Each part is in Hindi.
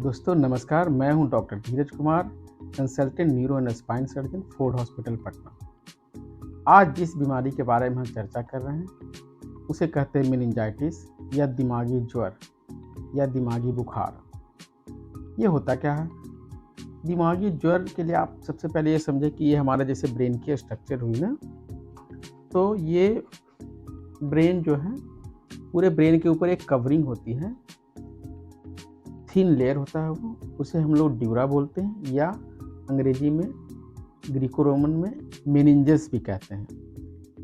दोस्तों नमस्कार, मैं हूं doctor Dheeraj Kumar, consultant neuro and spine surgeon, Ford hospital Patna. आज जिस बीमारी के बारे में हम चर्चा कर रहे हैं उसे कहते हैं मेनिंजाइटिस या दिमागी ज्वर या दिमागी बुखार। ये होता क्या है? दिमागी ज्वर के लिए आप सबसे पहले ये समझें कि ये हमारे जैसे ब्रेन की स्ट्रक्चर हुई ना, तो ये ब्रेन जो है, पूरे ब्रेन के ऊपर एक कवरिंग होती है, थिन लेयर होता है वो, उसे हम लोग ड्यूरा बोलते हैं या अंग्रेजी में ग्रीको रोमन में मेनिंजस भी कहते हैं।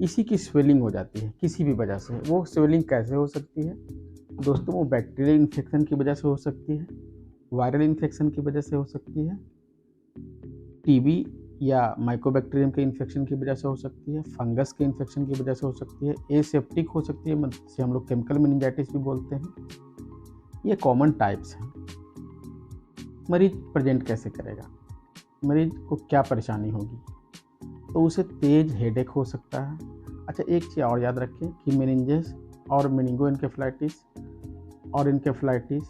इसी की स्वेलिंग हो जाती है किसी भी वजह से। वो स्वेलिंग कैसे हो सकती है दोस्तों? वो बैक्टीरियल इन्फेक्शन की वजह से हो सकती है, वायरल इन्फेक्शन की वजह से हो सकती है, टीबी या माइकोबैक्टीरियम के इन्फेक्शन की वजह से हो सकती है, फंगस के इन्फेक्शन की वजह से हो सकती है, एसेप्टिक हो सकती है, जिसे हम लोग केमिकल मेनिंजाइटिस भी बोलते हैं। ये कॉमन टाइप्स हैं। मरीज प्रेजेंट कैसे करेगा? मरीज को क्या परेशानी होगी? तो उसे तेज हेडेक हो सकता है। अच्छा, एक चीज़ और याद रखें कि मेनिंजेस और मेनिंगोएन्केफेलाइटिस और इनकेफेलाइटिस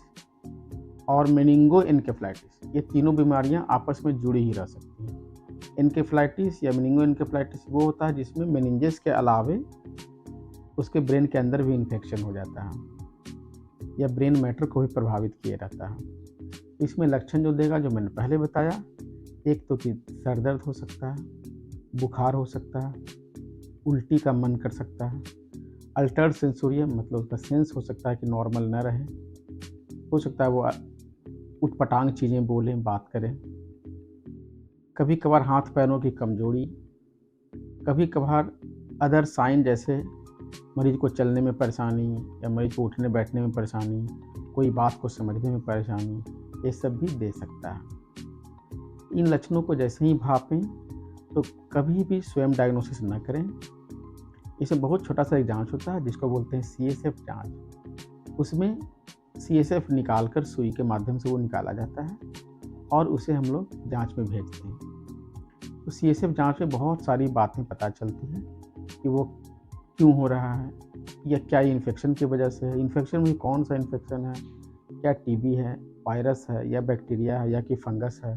और मेनिंगोएन्केफेलाइटिस, ये तीनों बीमारियां आपस में जुड़ी ही रह सकती हैं। इनकेफेलाइटिस या मेनिंगोएन्केफेलाइटिस वो होता है जिसमें मेनिंजेस के अलावे उसके ब्रेन के अंदर भी इन्फेक्शन हो जाता है या ब्रेन मैटर को भी प्रभावित किए रहता है। इसमें लक्षण जो देगा, जो मैंने पहले बताया, एक तो कि सर दर्द हो सकता है, बुखार हो सकता है, उल्टी का मन कर सकता है, अल्टर्ड सेंसोरियम मतलब उसका सेंस हो सकता है कि नॉर्मल न रहे, हो सकता है वो उटपटांग चीज़ें बोलें, बात करें, कभी कभार हाथ पैरों की कमजोरी, कभी कभार अदर साइन जैसे मरीज को चलने में परेशानी या मरीज को उठने बैठने में परेशानी, कोई बात को समझने में परेशानी, ये सब भी दे सकता है। इन लक्षणों को जैसे ही भापें तो कभी भी स्वयं डायग्नोसिस न करें। इसमें बहुत छोटा सा एक जांच होता है जिसको बोलते हैं CSF जांच। उसमें CSF निकाल कर सुई के माध्यम से वो निकाला जाता है और उसे हम लोग जांच में भेजते हैं। तो CSF जांच में बहुत सारी बातें पता चलती हैं कि वो क्यों हो रहा है या क्या इन्फेक्शन की वजह से है, इन्फेक्शन में कौन सा इन्फेक्शन है, क्या टीबी है, वायरस है या बैक्टीरिया है या कि फंगस है।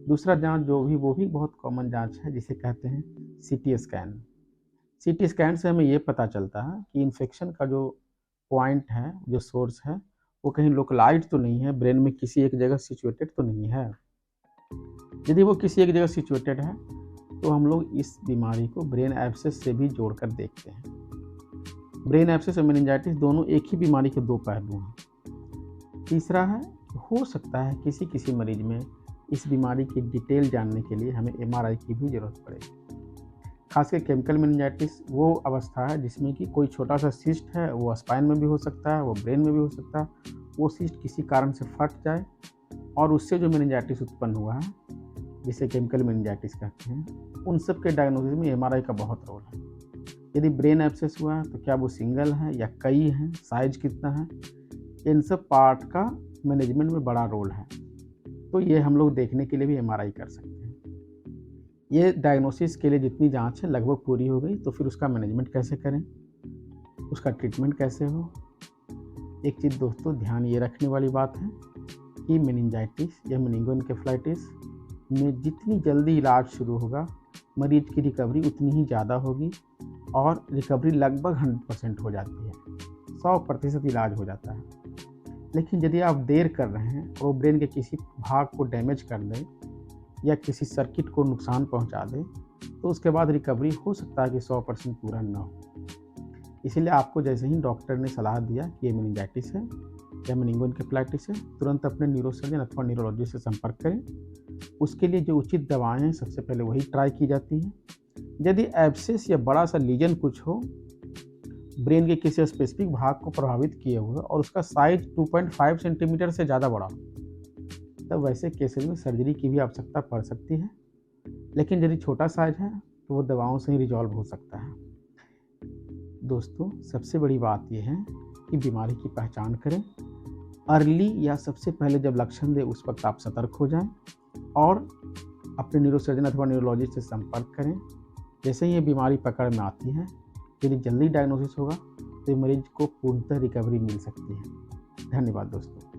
दूसरा जांच वो भी बहुत कॉमन जांच है जिसे कहते हैं CT स्कैन। CT स्कैन से हमें ये पता चलता है कि इन्फेक्शन का जो पॉइंट है, जो सोर्स है, वो कहीं लोकलाइज्ड तो नहीं है, ब्रेन में किसी एक जगह सिचुएटेड तो नहीं है। यदि वो किसी एक जगह सिचुएटेड है तो हम लोग इस बीमारी को ब्रेन एब्सेस से भी जोड़कर देखते हैं। ब्रेन एब्सेस और मेनिंजाइटिस दोनों एक ही बीमारी के दो पहलू हैं। तीसरा है, हो सकता है किसी मरीज में इस बीमारी की डिटेल जानने के लिए हमें MRI की भी ज़रूरत पड़ेगी। खासकर केमिकल मेनिंजाइटिस वो अवस्था है जिसमें कि कोई छोटा सा सिस्ट है, वो स्पाइन में भी हो सकता है, वो ब्रेन में भी हो सकता है, वो सिस्ट किसी कारण से फट जाए और उससे जो मेनिंजाइटिस उत्पन्न हुआ है, जिसे केमिकल मेनिंजाइटिस कहते हैं, उन सब के डायग्नोसिस में MRI का बहुत रोल है। यदि ब्रेन एब्सेस हुआ है तो क्या वो सिंगल है या कई हैं, साइज कितना है, इन सब पार्ट का मैनेजमेंट में बड़ा रोल है। तो ये हम लोग देखने के लिए भी MRI कर सकते हैं। ये डायग्नोसिस के लिए जितनी जांच है लगभग पूरी हो गई, तो फिर उसका मैनेजमेंट कैसे करें, उसका ट्रीटमेंट कैसे हो। एक चीज़ दोस्तों ध्यान ये रखने वाली बात है कि मेनिंजाइटिस या मेनिंगोएन्केफेलाइटिस में जितनी जल्दी इलाज शुरू होगा, मरीज की रिकवरी उतनी ही ज़्यादा होगी और रिकवरी लगभग 100% हो जाती है, 100% इलाज हो जाता है। लेकिन यदि आप देर कर रहे हैं और वो ब्रेन के किसी भाग को डैमेज कर दें या किसी सर्किट को नुकसान पहुंचा दें, तो उसके बाद रिकवरी हो सकता है कि 100% पूरा ना हो। इसीलिए आपको जैसे ही डॉक्टर ने सलाह दिया कि ये मेनिंजाइटिस है या मेनिंगोएन्केफेलाइटिस है, तुरंत अपने न्यूरोसर्जन अथवा न्यूरोलॉजिस्ट से संपर्क करें। उसके लिए जो उचित दवाएं हैं सबसे पहले वही ट्राई की जाती हैं। यदि एब्सेस या बड़ा सा लीजन कुछ हो, ब्रेन के किसी स्पेसिफिक भाग को प्रभावित किए हुए और उसका साइज 2.5 सेंटीमीटर से ज़्यादा बड़ा, तब वैसे केसेस में सर्जरी की भी आवश्यकता पड़ सकती है। लेकिन यदि छोटा साइज है तो वो दवाओं से ही रिजॉल्व हो सकता है। दोस्तों सबसे बड़ी बात यह है कि बीमारी की पहचान करें अर्ली, या सबसे पहले जब लक्षण दे उस वक्त आप सतर्क हो जाएं और अपने न्यूरोसर्जन अथवा न्यूरोलॉजिस्ट से संपर्क करें। जैसे ही ये बीमारी पकड़ में आती है, यदि जल्दी डायग्नोसिस होगा तो मरीज को पूर्णतः रिकवरी मिल सकती है। धन्यवाद दोस्तों।